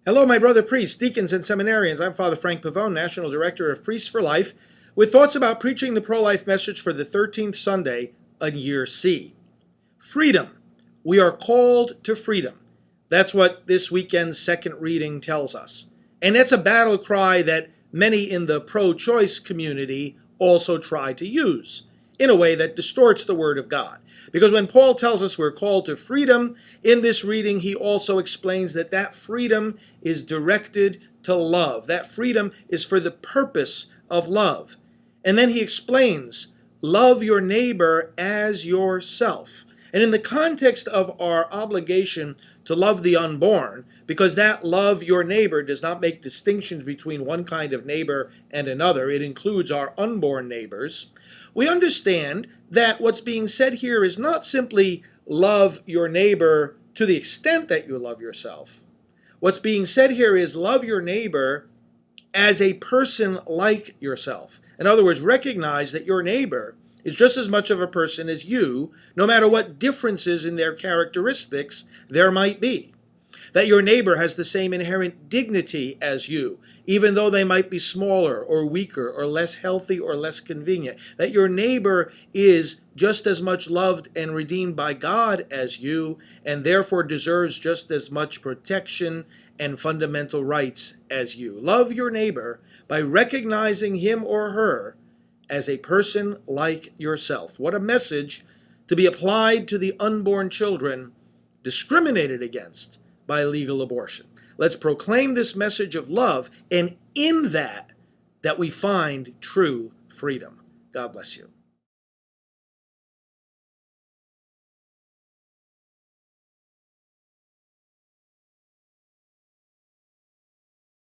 Hello, my brother priests, deacons, and seminarians. I'm Father Frank Pavone, National Director of Priests for Life, with thoughts about preaching the pro-life message for the 13th Sunday in Year C. Freedom. We are called to freedom. That's what this weekend's second reading tells us. And it's a battle cry that many in the pro-choice community also try to use in a way that distorts the Word of God. Because when Paul tells us we're called to freedom, in this reading he also explains that that freedom is directed to love. That freedom is for the purpose of love. And then he explains, love your neighbor as yourself. And in the context of our obligation to love the unborn, because that love your neighbor does not make distinctions between one kind of neighbor and another, it includes our unborn neighbors, we understand that what's being said here is not simply love your neighbor to the extent that you love yourself. What's being said here is love your neighbor as a person like yourself. In other words, recognize that your neighbor is just as much of a person as you, no matter what differences in their characteristics there might be. That your neighbor has the same inherent dignity as you, even though they might be smaller or weaker or less healthy or less convenient. That your neighbor is just as much loved and redeemed by God as you, and therefore deserves just as much protection and fundamental rights as you. Love your neighbor by recognizing him or her as a person like yourself. What a message to be applied to the unborn children discriminated against by legal abortion. Let's proclaim this message of love, and in that we find true freedom. God bless you.